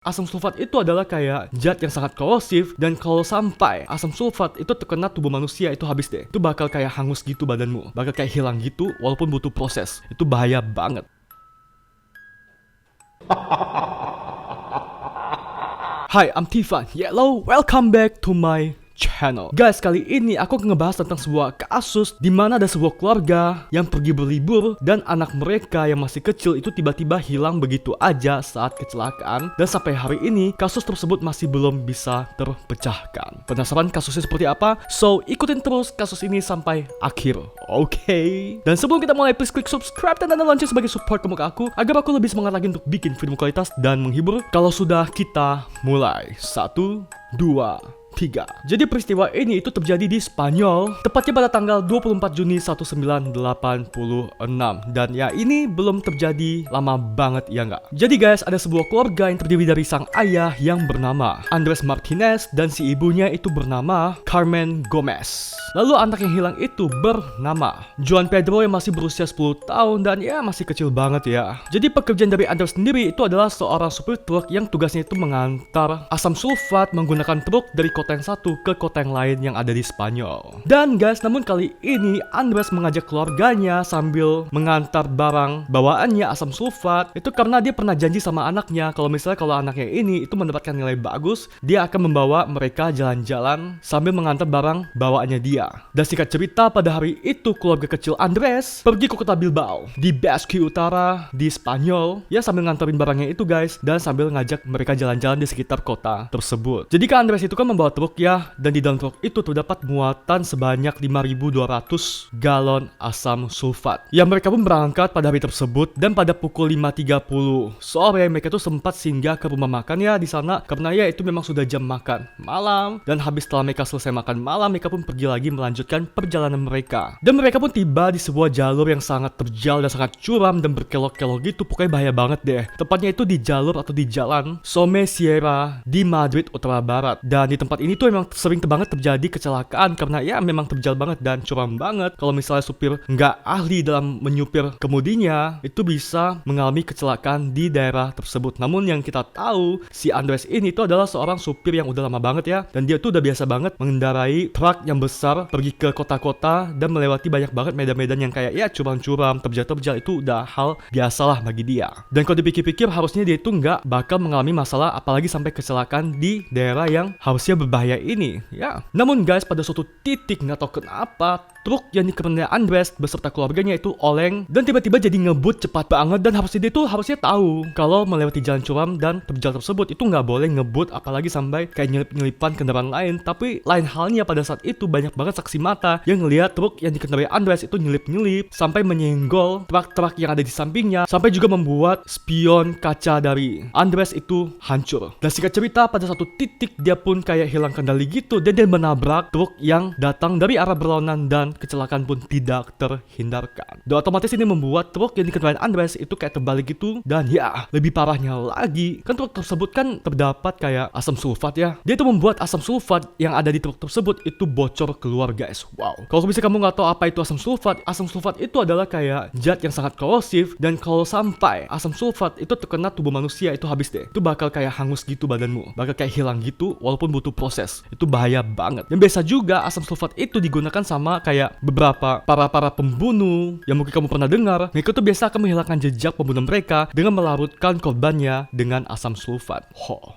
Asam sulfat itu adalah kayak zat yang sangat korosif, dan kalau sampai asam sulfat itu terkena tubuh manusia itu habis deh. Itu bakal kayak hangus gitu badanmu, bakal kayak hilang gitu walaupun butuh proses. Itu bahaya banget. Hi, I'm Tivan. Hello, welcome back to my channel. Guys, kali ini aku akan ngebahas tentang sebuah kasus di mana ada sebuah keluarga yang pergi berlibur dan anak mereka yang masih kecil itu tiba-tiba hilang begitu aja saat kecelakaan, dan sampai hari ini kasus tersebut masih belum bisa terpecahkan. Penasaran kasusnya seperti apa? So, ikutin terus kasus ini sampai akhir. Oke. Dan sebelum kita mulai, please klik subscribe dan tanda lonceng sebagai support ke aku agar aku lebih semangat lagi untuk bikin video kualitas dan menghibur. Kalau sudah, kita mulai. 1, 2, 3. Jadi peristiwa ini itu terjadi di Spanyol, tepatnya pada tanggal 24 Juni 1986. Dan ya, ini belum terjadi lama banget, ya nggak? Jadi guys, ada sebuah keluarga yang terdiri dari sang ayah yang bernama Andres Martinez dan si ibunya itu bernama Carmen Gomez. Lalu anak yang hilang itu bernama Juan Pedro yang masih berusia 10 tahun dan ya masih kecil banget ya. Jadi pekerjaan dari Andres sendiri itu adalah seorang supir truk yang tugasnya itu mengantar asam sulfat menggunakan truk dari kota yang satu ke kota yang lain yang ada di Spanyol. Dan guys, namun kali ini Andres mengajak keluarganya sambil mengantar barang bawaannya asam sulfat itu karena dia pernah janji sama anaknya kalau misalnya kalau anaknya ini itu mendapatkan nilai bagus, dia akan membawa mereka jalan-jalan sambil mengantar barang bawaannya dia. Dan singkat cerita, pada hari itu keluarga kecil Andres pergi ke kota Bilbao di Basque Utara di Spanyol ya, sambil nganterin barangnya itu guys, dan sambil ngajak mereka jalan-jalan di sekitar kota tersebut. Jadi kan Andres itu kan membawa truk ya, dan di dalam truk itu terdapat muatan sebanyak 5.200 galon asam sulfat. Ya, mereka pun berangkat pada hari tersebut, dan pada pukul 5.30 sore mereka tuh sempat singgah ke rumah makan ya di sana karena ya itu memang sudah jam makan malam. Dan habis setelah mereka selesai makan malam, mereka pun pergi lagi melanjutkan perjalanan mereka. Dan mereka pun tiba di sebuah jalur yang sangat terjal dan sangat curam dan berkelok-kelok gitu, pokoknya bahaya banget deh. Tepatnya itu di jalur atau di jalan Somesierra di Madrid Utara Barat. Dan di tempat ini tuh emang sering banget terjadi kecelakaan karena ya memang terjal banget dan curam banget. Kalau misalnya supir nggak ahli dalam menyupir kemudinya, itu bisa mengalami kecelakaan di daerah tersebut. Namun yang kita tahu, si Andres ini tuh adalah seorang supir yang udah lama banget ya, dan dia tuh udah biasa banget mengendarai truk yang besar pergi ke kota-kota dan melewati banyak banget medan-medan yang kayak ya curam-curam, terjal-terjal, itu udah hal biasalah bagi dia. Dan kalau dipikir-pikir harusnya dia itu nggak bakal mengalami masalah apalagi sampai kecelakaan di daerah yang harusnya berbahaya ini ya. Namun guys, pada suatu titik nggak tahu kenapa truk yang dikemudikan Andres beserta keluarganya itu oleng dan tiba-tiba jadi ngebut cepat banget, dan harusnya dia tuh harusnya tahu kalau melewati jalan curam dan terjal tersebut itu nggak boleh ngebut apalagi sampai kayak nyelip-nyelipan kendaraan lain. Tapi lain halnya pada saat itu banyak banget saksi mata yang ngelihat truk yang dikendarai Andres itu nyelip-nyelip sampai menyenggol truk-truk yang ada di sampingnya, sampai juga membuat spion kaca dari Andres itu hancur. Dan singkat cerita, pada satu titik dia pun kayak hilang kendali gitu dan dia menabrak truk yang datang dari arah berlawanan, dan kecelakaan pun tidak terhindarkan. Dan otomatis ini membuat truk yang dikendarai Andres itu kayak terbalik gitu. Dan ya, lebih parahnya lagi, kan truk tersebut kan terdapat kayak asam sulfat ya. Dia itu membuat asam sulfat yang ada di truk tersebut itu bocor keluar guys. Wow. Kalau misalnya kamu nggak tahu apa itu asam sulfat itu adalah kayak zat yang sangat korosif, dan kalau sampai asam sulfat itu terkena tubuh manusia itu habis deh. Itu bakal kayak hangus gitu badanmu, bakal kayak hilang gitu walaupun butuh proses. Itu bahaya banget. Dan biasa juga asam sulfat itu digunakan sama kayak beberapa para pembunuh yang mungkin kamu pernah dengar. Mereka tuh biasa akan menghilangkan jejak pembunuh mereka dengan melarutkan korbannya dengan asam sulfat.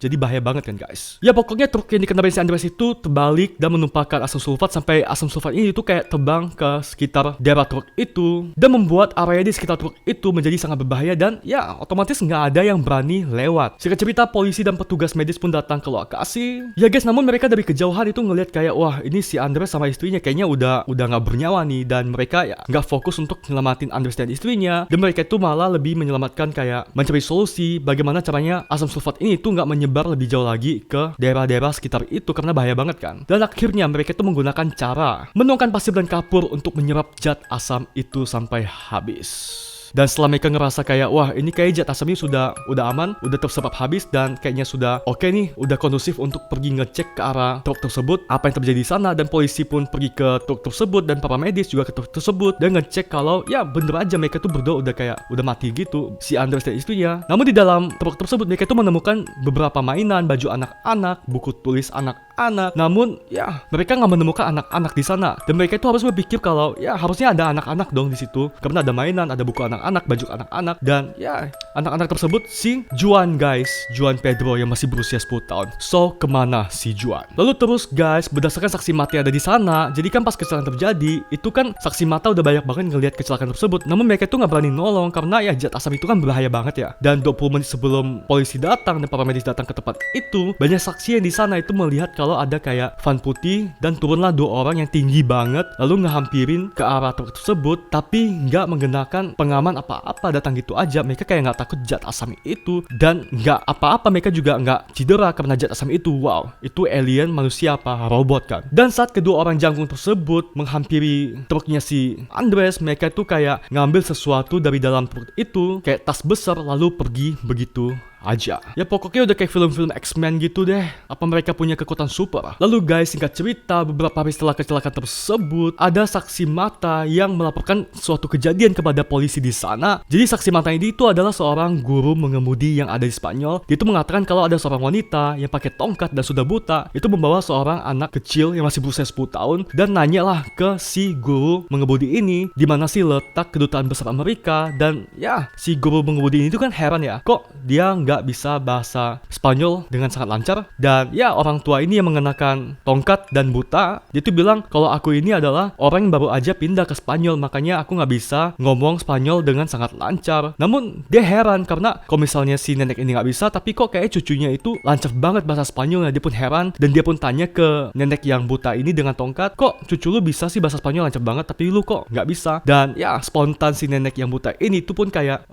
Jadi bahaya banget kan guys. Ya pokoknya truk yang dikendarai si Andres itu terbalik dan menumpahkan asam sulfat sampai asam sulfat ini tuh kayak terbang ke sekitar daerah truk itu dan membuat area di sekitar truk itu menjadi sangat berbahaya, dan ya otomatis nggak ada yang berani lewat. Singkat cerita, polisi dan petugas medis pun datang ke lokasi. Ya guys, namun mereka dari kejauhan itu ngelihat kayak wah, ini si Andres sama istrinya kayaknya udah nggak bernyawa nih, dan mereka ya nggak fokus untuk nyelamatin Andres dan istrinya, dan mereka itu malah lebih menyelamatkan kayak mencari solusi bagaimana caranya asam sulfat ini tuh nggak menyebar lebih jauh lagi ke daerah-daerah sekitar itu karena bahaya banget kan. Dan akhirnya mereka itu menggunakan cara menuangkan pasir dan kapur untuk menyerap zat asam itu sampai habis. Dan setelah mereka ngerasa kayak wah ini kayak Zat Asam ini udah aman, udah terserap habis dan kayaknya sudah oke nih, udah kondusif untuk pergi ngecek ke arah truk tersebut apa yang terjadi di sana, dan polisi pun pergi ke truk tersebut dan para medis juga ke truk tersebut dan ngecek kalau ya bener aja mereka tuh berdua udah kayak udah mati gitu, si Andres dan istrinya. Namun di dalam truk tersebut mereka tuh menemukan beberapa mainan, baju anak-anak, buku tulis anak-anak. Namun ya mereka nggak menemukan anak-anak di sana, dan mereka itu harus berpikir kalau ya harusnya ada anak-anak dong di situ karena ada mainan, ada buku anak-anak, baju anak-anak, dan ya anak-anak tersebut si Juan guys, Juan Pedro yang masih berusia 10 tahun. So kemana si Juan? Lalu terus guys, berdasarkan saksi mata yang ada di sana, jadi kan pas kecelakaan terjadi itu kan saksi mata udah banyak banget ngelihat kecelakaan tersebut, namun mereka itu nggak berani nolong karena ya Zat Asam itu kan berbahaya banget ya. Dan 20 menit sebelum polisi datang dan para medis datang ke tempat itu, banyak saksi yang di sana itu melihat kalau ada kayak van putih dan turunlah 2 orang yang tinggi banget lalu ngehampirin ke arah truk tersebut, tapi nggak menggunakan pengaman apa-apa, datang gitu aja. Mereka kayak nggak takut Zat Asam itu, dan nggak apa-apa, mereka juga nggak cedera karena Zat Asam itu. Wow, itu alien, manusia apa robot kan? Dan saat kedua orang jangkung tersebut menghampiri truknya si Andres, mereka itu kayak ngambil sesuatu dari dalam truk itu, kayak tas besar, lalu pergi begitu aja. Ya pokoknya udah kayak film-film X-Men gitu deh. Apa mereka punya kekuatan super? Lalu guys, singkat cerita, beberapa hari setelah kecelakaan tersebut, ada saksi mata yang melaporkan suatu kejadian kepada polisi di sana. Jadi saksi mata ini itu adalah seorang guru mengemudi yang ada di Spanyol. Dia itu mengatakan kalau ada seorang wanita yang pakai tongkat dan sudah buta, itu membawa seorang anak kecil yang masih berusia 10 tahun dan nanyalah ke si guru mengemudi ini di mana sih letak kedutaan besar Amerika. Dan ya si guru mengemudi ini itu kan heran ya, kok dia nggak bisa bahasa Spanyol dengan sangat lancar. Dan ya orang tua ini yang mengenakan tongkat dan buta, dia tuh bilang kalau aku ini adalah orang yang baru aja pindah ke Spanyol, makanya aku nggak bisa ngomong Spanyol dengan sangat lancar. Namun dia heran karena kalau misalnya si nenek ini nggak bisa, tapi kok kayak cucunya itu lancar banget bahasa Spanyolnya. Dia pun heran dan dia pun tanya ke nenek yang buta ini dengan tongkat, kok cucu lu bisa sih bahasa Spanyol lancar banget tapi lu kok nggak bisa? Dan ya spontan si nenek yang buta ini tuh pun kayak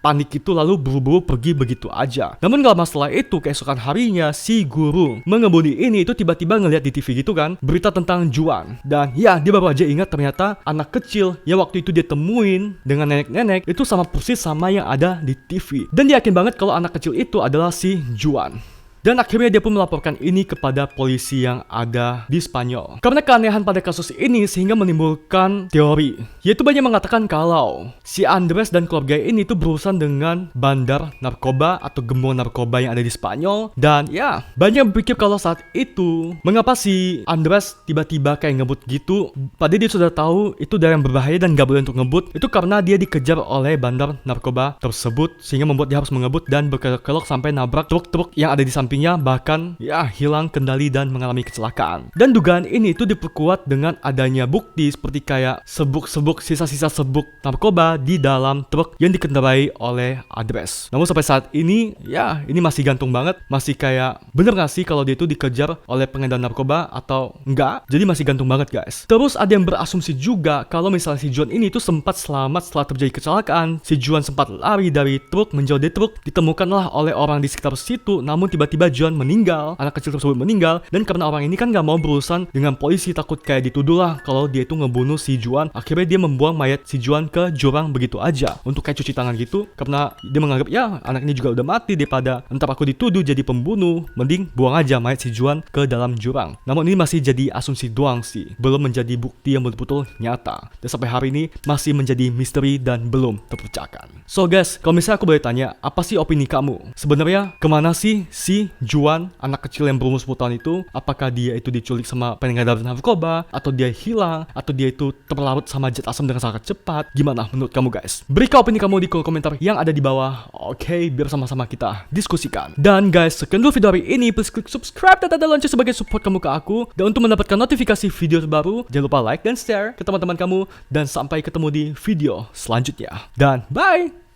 panik itu, lalu buru-buru pergi begitu aja. Namun gak masalah itu, keesokan harinya si guru mengemudi ini itu tiba-tiba ngeliat di TV gitu kan, berita tentang Juan. Dan ya dia baru aja ingat ternyata anak kecil yang waktu itu dia temuin dengan nenek-nenek itu sama persis sama yang ada di TV. Dan dia yakin banget kalau anak kecil itu adalah si Juan. Dan akhirnya dia pun melaporkan ini kepada polisi yang ada di Spanyol. Karena keanehan pada kasus ini sehingga menimbulkan teori, yaitu banyak mengatakan kalau si Andres dan keluarga ini tuh berurusan dengan bandar narkoba atau gembong narkoba yang ada di Spanyol. Dan ya banyak berpikir kalau saat itu mengapa si Andres tiba-tiba kayak ngebut gitu, padahal dia sudah tahu itu dari yang berbahaya dan gak boleh untuk ngebut. Itu karena dia dikejar oleh bandar narkoba tersebut sehingga membuat dia harus mengebut dan berkelok sampai nabrak truk-truk yang ada di samping, bahkan ya hilang kendali dan mengalami kecelakaan. Dan dugaan ini itu diperkuat dengan adanya bukti seperti kayak sebuk-sebuk, sisa-sisa sebuk narkoba di dalam truk yang dikendarai oleh Andres. Namun sampai saat ini ya ini masih gantung banget, masih kayak bener gak sih kalau dia itu dikejar oleh pengedar narkoba atau enggak? Jadi masih gantung banget guys. Terus ada yang berasumsi juga kalau misalnya si Juan ini itu sempat selamat setelah terjadi kecelakaan. Si Juan sempat lari dari truk, menjauh dari truk, ditemukanlah oleh orang di sekitar situ, namun tiba-tiba Juan meninggal, anak kecil tersebut meninggal. Dan karena orang ini kan gak mau berurusan dengan polisi, takut kayak dituduh lah kalau dia itu ngebunuh si Juan, akhirnya dia membuang mayat si Juan ke jurang begitu aja untuk kayak cuci tangan gitu, karena dia menganggap ya anak ini juga udah mati, daripada entar aku dituduh jadi pembunuh, mending buang aja mayat si Juan ke dalam jurang. Namun ini masih jadi asumsi doang sih, belum menjadi bukti yang betul-betul nyata, dan sampai hari ini masih menjadi misteri dan belum terpecahkan. So guys, kalau misalnya aku boleh tanya, apa sih opini kamu? Sebenarnya kemana sih si Juan, anak kecil yang berumur 10 tahun itu? Apakah dia itu diculik sama pengedar narkoba, atau dia hilang, atau dia itu terlarut sama Zat Asam dengan sangat cepat? Gimana menurut kamu guys? Berikan opini kamu di kolom komentar yang ada di bawah. Oke, biar sama-sama kita diskusikan. Dan guys, sekian dulu video hari ini. Please klik subscribe dan tanda lonceng sebagai support kamu ke aku. Dan untuk mendapatkan notifikasi video terbaru, jangan lupa like dan share ke teman-teman kamu. Dan sampai ketemu di video selanjutnya. Dan bye!